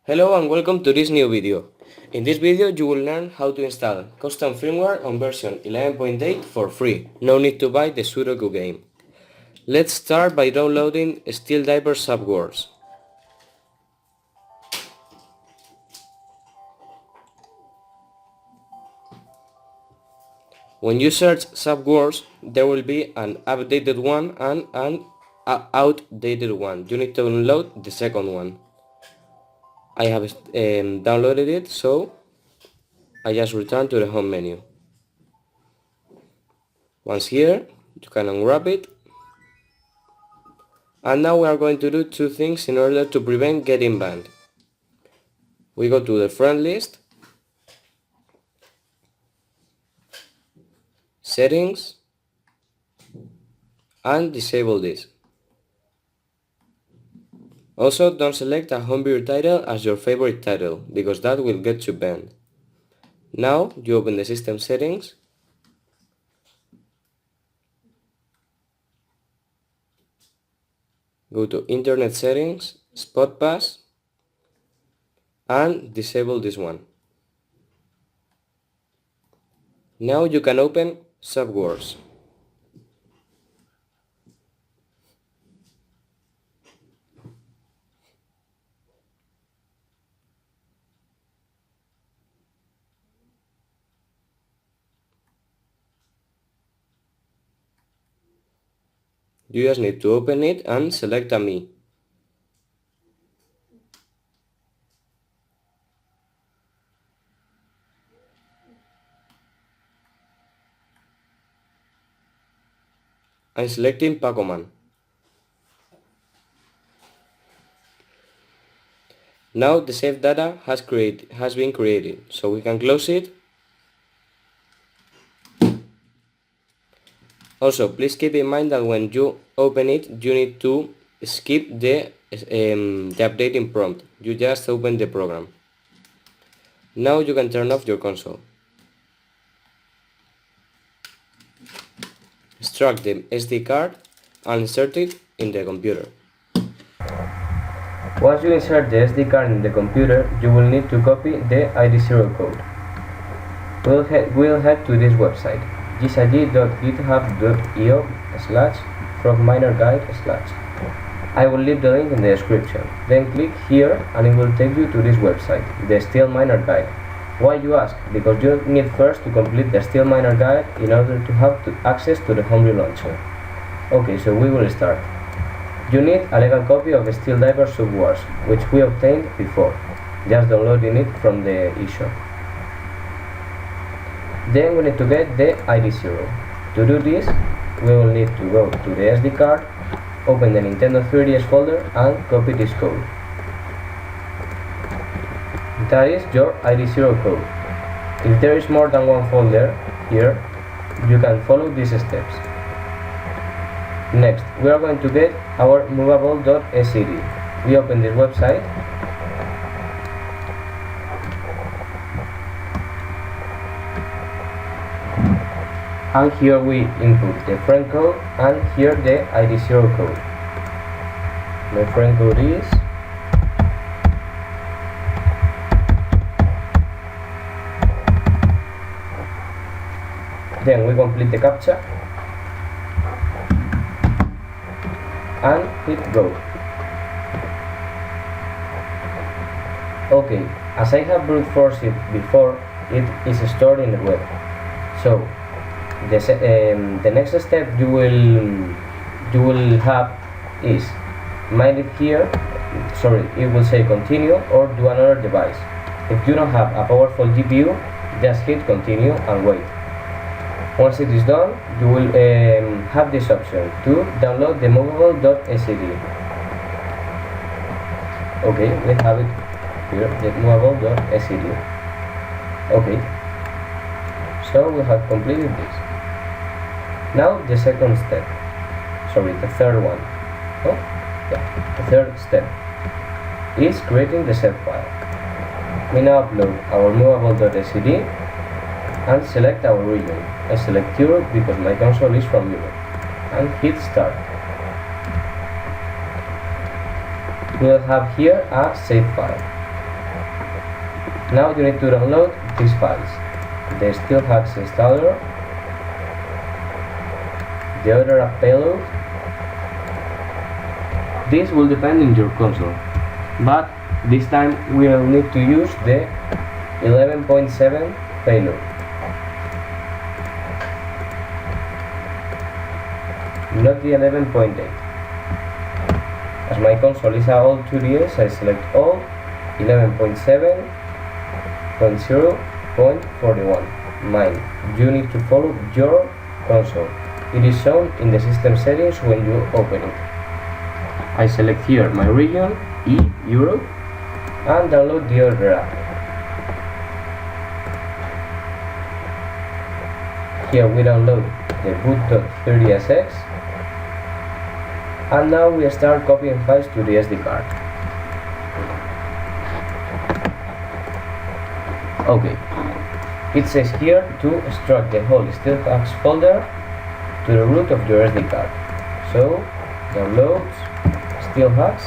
Hello and welcome to this new video. In this video you will learn how to install custom firmware on version 11.8 for free. No need to buy the Sudoku game. Let's start by downloading Steel Diver Subwars. When you search Subwars, there will be an updated one and an outdated one. You need to download the second one. I have downloaded it, so I just return to the home menu. Once here, you can unwrap it. And now we are going to do two things in order to prevent getting banned. We go to the friend list, settings, and disable this. Also, don't select a homebrew title as your favorite title, because that will get you banned. Now you open the system settings, go to internet settings, spot pass, and disable this one. Now you can open Subwars. You just need to open it and select a me. I'm selecting Pacoman. Now the saved data has been created, so we can close it. Also, please keep in mind that when you open it, you need to skip the updating prompt. You just open the program. Now you can turn off your console. Extract the SD card and insert it in the computer. Once you insert the SD card in the computer, you will need to copy the ID0 code. We'll head to this website, jisagi.github.io/frogminer-guide/. I will leave the link in the description. Then click here and it will take you to this website, the Steel Miner Guide. Why, you ask? Because you need first to complete the Steel Miner Guide in order to have access to the Homebrew launcher. Okay, so we will start. You need a legal copy of Steel Diver Subwars, which we obtained before, just downloading it from the eShop. Then we need to get the ID0. To do this, we will need to go to the SD card, open the Nintendo 3DS folder and copy this code. That is your ID0 code. If there is more than one folder here, you can follow these steps. Next, we are going to get our movable.scd. We open this website. And here we input the friend code and here the ID0 code. My friend code is then we complete the captcha and hit go. Okay, as I have brute forced it before, it is stored in the web. So the next step you will have is mine it here. Sorry, it will say continue or do another device. If you don't have a powerful GPU, just hit continue and wait. Once it is done, you will have this option to download the movable.scd. Okay, we have it here, the movable.scd. Okay, so we have completed this. Now the second step, sorry, the third one. Oh, yeah, the third step is creating the save file. We now upload our movable.scd and select our region. I select Europe because my console is from Europe and hit start. We'll have here a save file. Now you need to download these files: the Steelhacks installer, the other app payload. This will depend on your console, but this time we will need to use the 11.7 payload, not the 11.8. As my console is an old 2DS, I select all 11.7.0.41. Mine. You need to follow your console. It is shown in the system settings when you open it. I select here my region, Europe, and download the other app. Here we download the boot.30sx, and now we start copying files to the SD card. Okay, it says here to extract the whole Steelhacks folder to the root of your SD card. So, downloads, Steelhacks,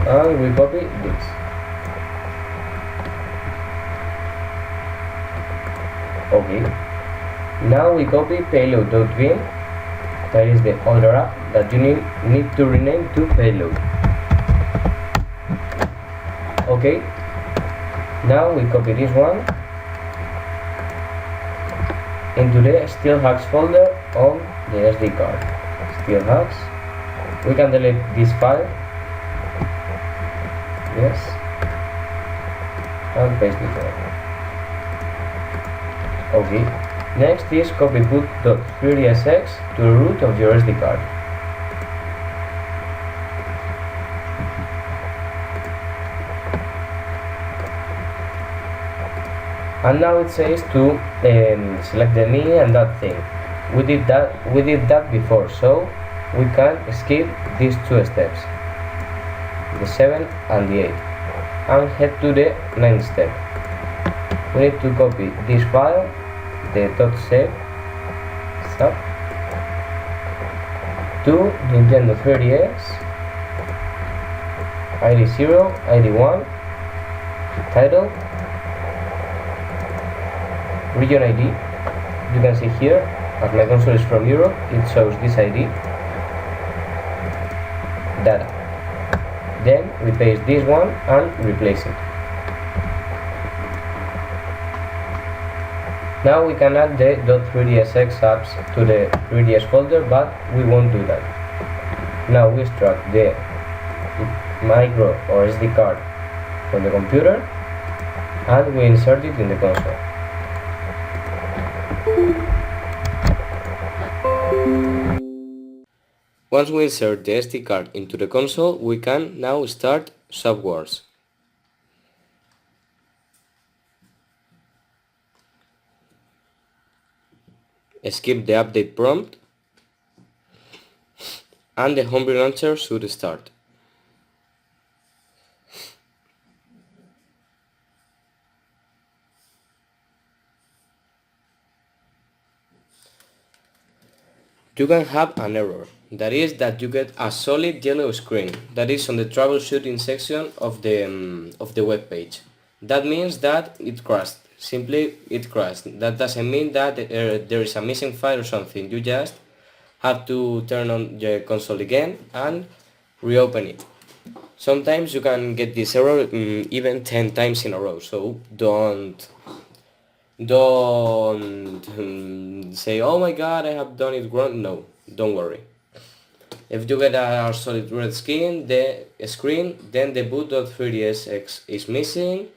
and we copy this. Okay, now we copy payload.bin, that is the other app that you need to rename to payload. Okay, now we copy this one into the Steelhacks folder on the SD card. Steelhacks, we can delete this file, yes, and paste it there. Okay, next is copy boot.30sx to the root of your SD card. And now it says to select the me and that thing. We did that before, so we can skip these two steps, the 7 and the 8, and head to the 9th step. We need to copy this file, the .seg stuff, to Nintendo 3DS, ID 0, ID 1, title, region ID. You can see here, as my console is from Europe, it shows this ID, data. Then we paste this one and replace it. Now we can add the .3dsx apps to the 3ds folder, but we won't do that. Now we extract the micro or SD card from the computer and we insert it in the console. Once we insert the SD card into the console, we can now start softwares. Skip the update prompt and the Homebrew launcher should start. You can have an error. That is that you get a solid yellow screen. That is on the troubleshooting section of the web page. That means that it crashed. Simply, it crashed. That doesn't mean that there is a missing file or something. You just have to turn on the console again and reopen it. Sometimes you can get this error even 10 times in a row. So don't say, oh my god, I have done it wrong. No, don't worry. If you get a solid red screen, then the boot.3dsx is missing.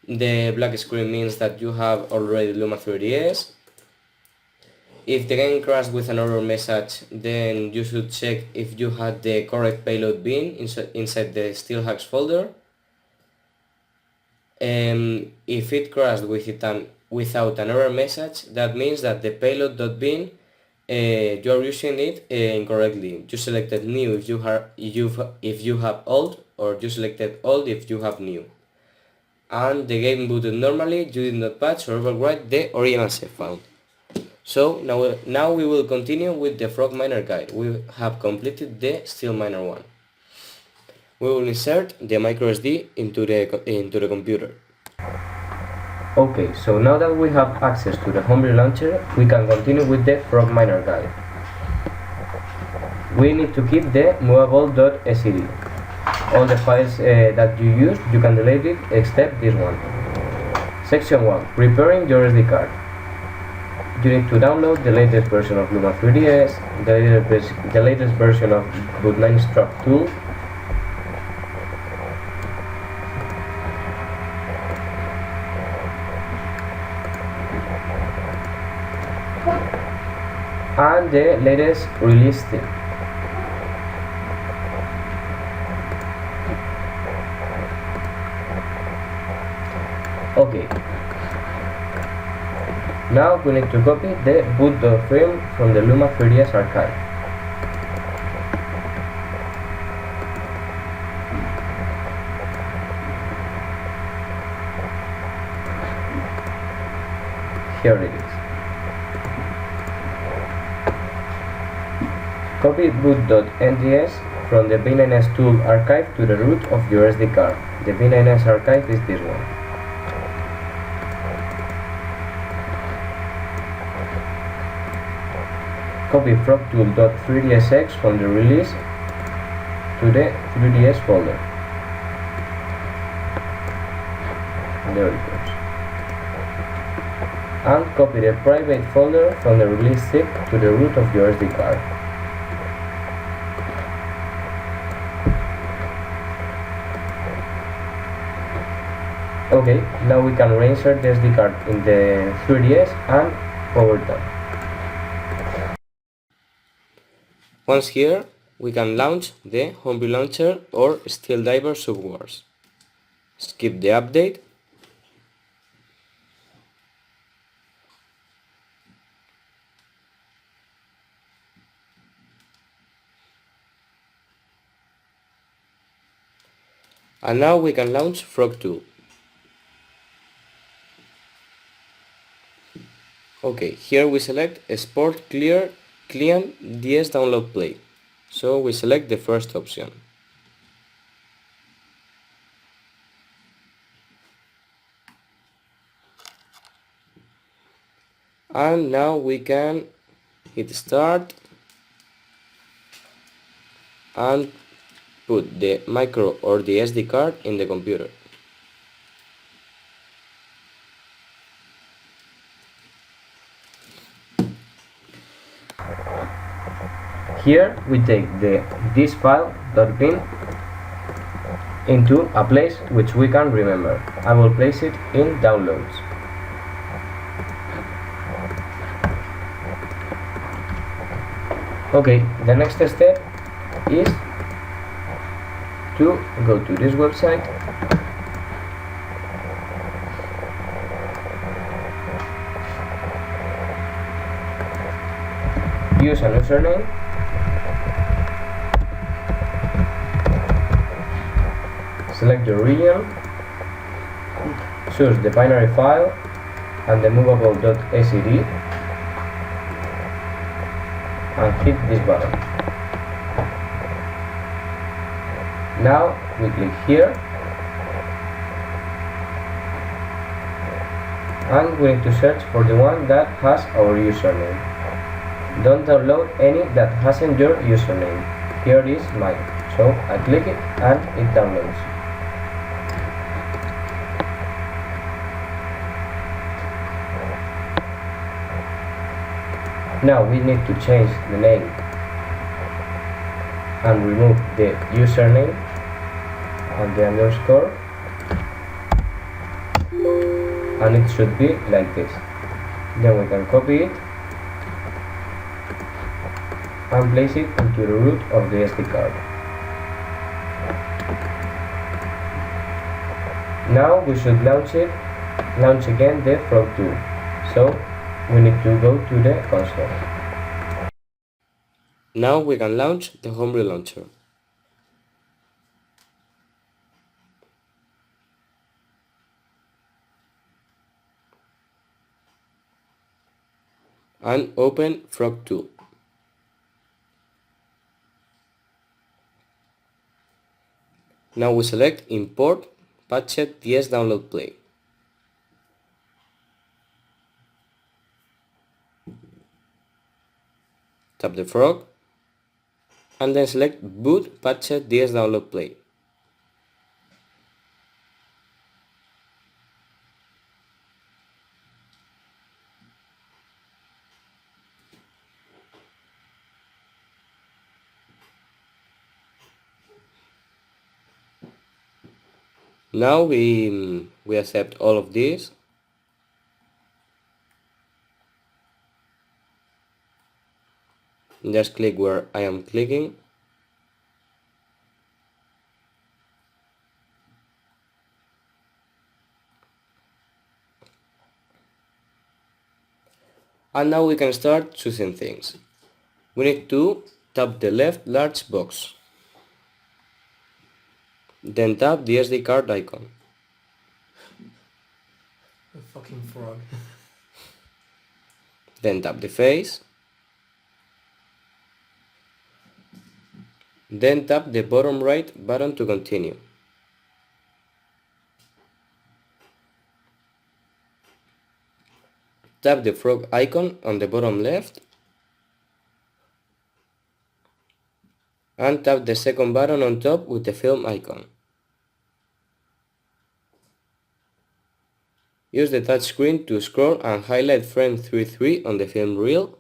The black screen means that you have already Luma 3ds. If the game crashed with an error message, then you should check if you had the correct payload bin inside the Steelhacks folder. If it crashed without an error message, that means that the payload.bin you are using it incorrectly. You selected new if you have old, or you selected old if you have new. and the game booted normally, you did not patch or overwrite the original save file. So now we will continue with the Frogminer guide. We have completed the Steel Miner one. We will insert the microSD into the computer. Okay, so now that we have access to the Homebrew launcher, we can continue with the Frogminer guide. We need to keep the movable.scd. All the files that you use, you can delete it except this one. Section 1. Preparing your SD card. You need to download the latest version of Luma 3DS, the latest version of Boot9 Struct tool, and the latest release theme. Okay. Now we need to copy the boot.film from the Luma 3DS archive. Here it is. Copy boot.nds from the B9S tool archive to the root of your SD card. The B9S archive is this one. Copy frogtool.3dsx from the release to the 3ds folder. There it goes. And copy the private folder from the release zip to the root of your SD card. Okay, now we can reinsert the SD card in the 3ds and power it on. Once here, we can launch the Homebrew Launcher or Steel Diver Subwars. Skip the update. And now we can launch Frog2. Okay, here we select Export Clear Client DS Download Play. So we select the first option. And now we can hit start and put the micro or the SD card in the computer. Here we take this file.bin into a place which we can remember. I will place it in downloads. Okay, the next step is to go to this website use a username, select your region, choose the binary file and the movable.scd and hit this button. Now we click here and we need to search for the one that has our username. Don't download any that hasn't your username. Here is mine. So I click it and it downloads. Now we need to change the name and remove the username and the underscore, and it should be like this. Then we can copy it and place it into the root of the SD card. Now we should launch again the Frog2. So we need to go to the console. Now we can launch the Homebrew Launcher. and open Frog tool. Now we select Import Patched DS Download Play. Tap the frog and then select Boot Patched DS Download Play. Now we accept all of this. Just click where I am clicking. And now we can start choosing things. We need to tap the left large box. Then tap the SD card icon. A fucking frog. Then tap the face. Then tap the bottom right button to continue. Tap the frog icon on the bottom left and tap the second button on top with the film icon. Use the touchscreen to scroll and highlight frame 33 on the film reel.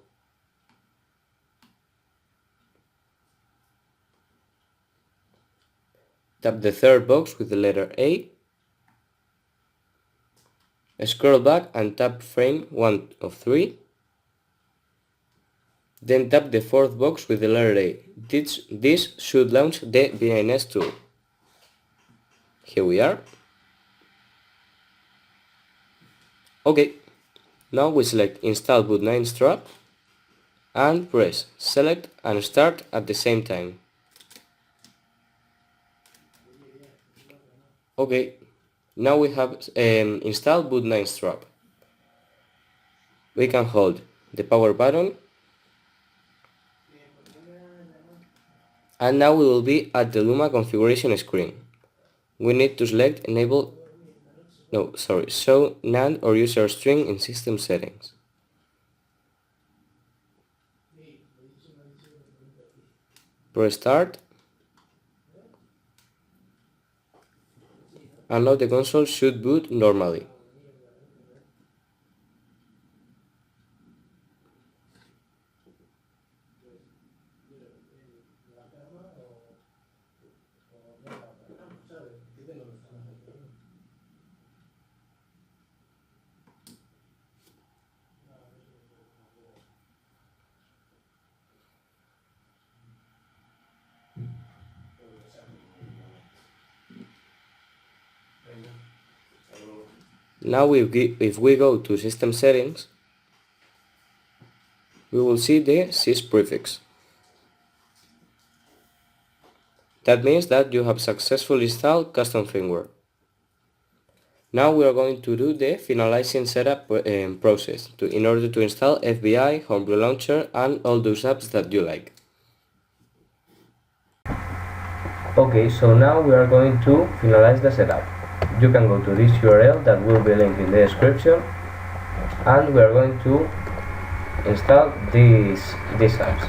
Tap the third box with the letter A. Scroll back and tap frame 1 of 3. Then tap the fourth box with the letter A. This should launch the BNS tool. Here we are. OK, now we select Install Boot 9 strap and press Select and Start at the same time. OK, now we have installed Boot 9 strap. We can hold the power button and now we will be at the Luma configuration screen. We need to select Show NAND or user string in system settings. Press Start. And now the console should boot normally. Now if we go to System Settings, we will see the sys prefix. That means that you have successfully installed custom firmware. Now we are going to do the finalizing setup process in order to install FBI, Homebrew Launcher and all those apps that you like. Okay, so now we are going to finalize the setup. You can go to this URL that will be linked in the description and we are going to install these apps.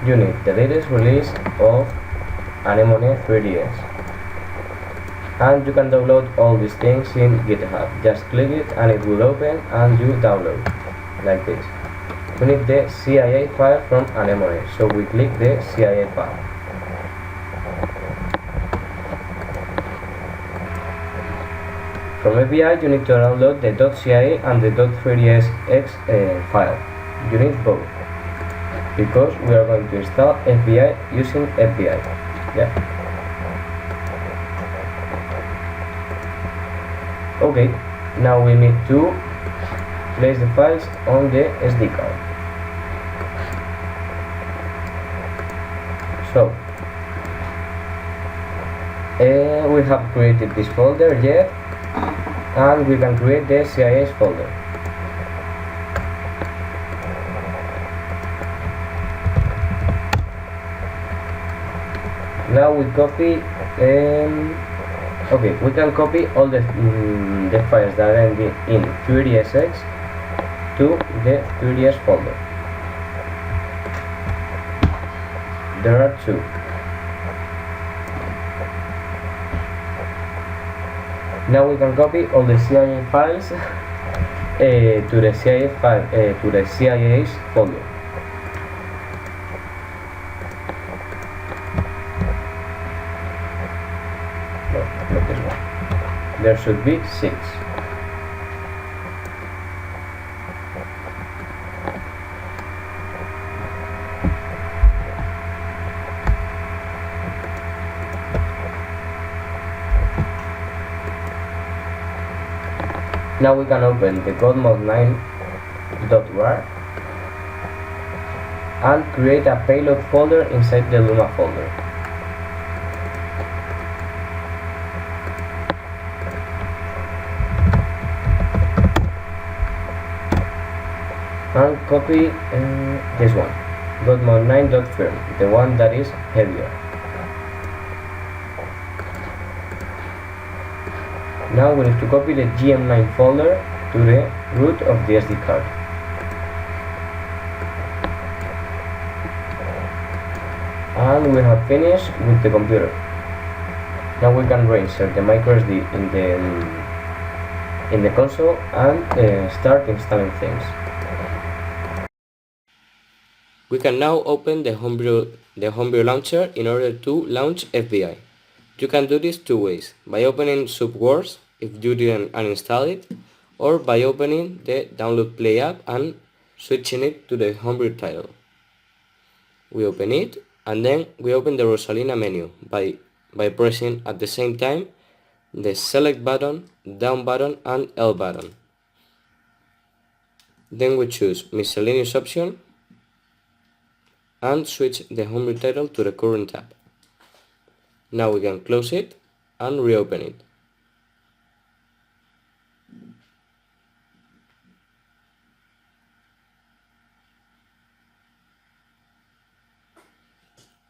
You need the latest release of Anemone 3DS and you can download all these things in GitHub. Just click it and it will open and you download like this. We need the CIA file from Anemone, so we click the CIA file. From FBI you need to download the .cia and the .3dsx file. You need both because we are going to install FBI using FBI. Yeah. Okay, now we need to place the files on the SD card. So we have created this folder yet, and we can create the CIS folder. Now we copy. Okay, we can copy all the files that are in 3dsx to the 3ds folder. There are two. Now we can copy all the CIA files to the CIA's folder. No, not this one. There should be 6. Now we can open the godmode9.rar and create a payload folder inside the Luma folder. And copy this one, godmode9.firm, the one that is heavier. Now we need to copy the GM9 folder to the root of the SD card. And we have finished with the computer. Now we can reinsert the microSD in the console and start installing things. We can now open the Homebrew launcher in order to launch FBI. You can do this two ways, by opening Subwars if you didn't uninstall it, or by opening the Download Play app and switching it to the Homebrew title. We open it, and then we open the Rosalina menu by pressing at the same time the Select button, Down button and L button. Then we choose Miscellaneous option and switch the Homebrew title to the current tab. Now we can close it and reopen it.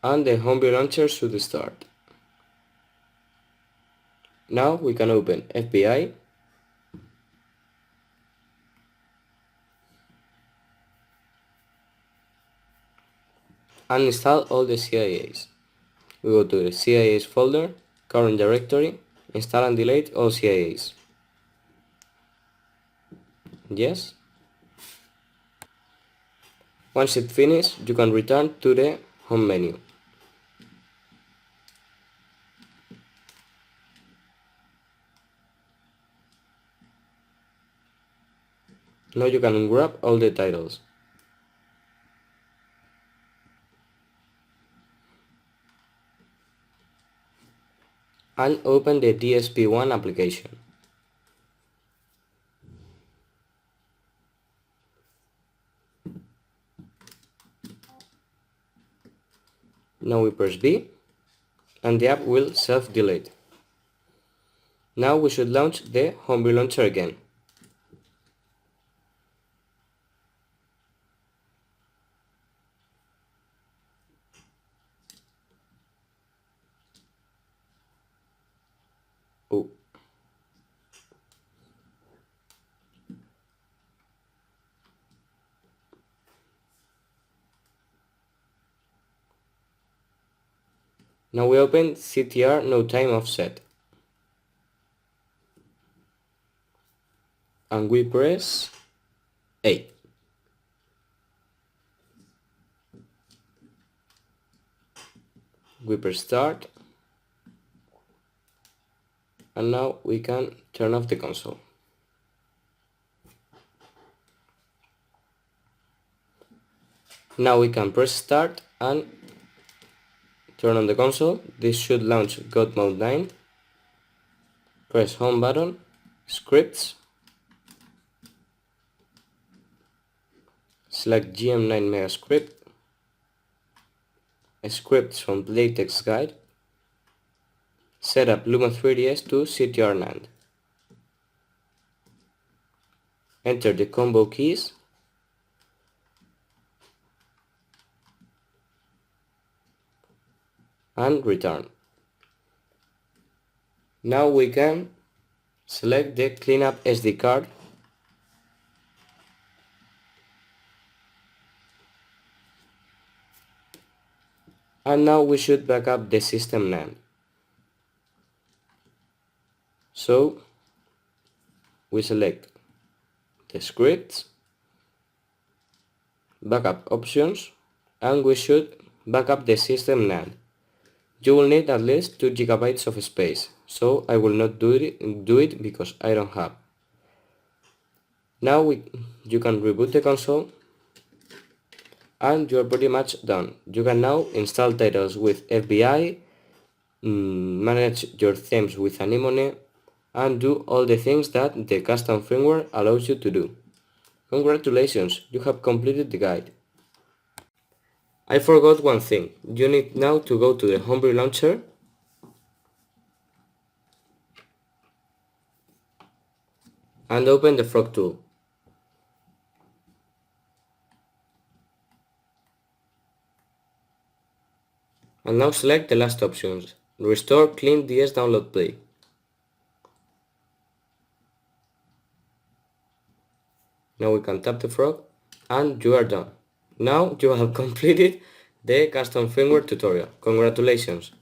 And the Homebrew launcher should start. Now we can open FBI and install all the CIAs. We go to the CIAs folder, current directory, install and delete all CIAs. Yes. Once it finishes, you can return to the home menu. Now you can unwrap all the titles. And open the DSP1 application. Now we press B and the app will self-delete. Now we should launch the Homebrew launcher again. Oh. Now we open CTR no time offset. And we press A. We press start. And now we can turn off the console. Now we can press start and turn on the console. This should launch God Mode 9. Press home button, scripts, select GM9 mega script, scripts from latex guide, set up Luma 3ds to CTR NAND. Enter the combo keys and return. Now we can select the cleanup SD card and now we should back up the system NAND. So we select the scripts, backup options, and we should back up the system NAND. You will need at least 2 GB of space, so I will not do it because I don't have. Now you can reboot the console and you are pretty much done. You can now install titles with FBI, manage your themes with Anemone, and do all the things that the custom firmware allows you to do. Congratulations, you have completed the guide. I forgot one thing. You need now to go to the Homebrew launcher and open the Frog tool. And now select the last options. Restore clean DS download play. Now we can tap the frog and you are done. Now you have completed the custom firmware tutorial. Congratulations!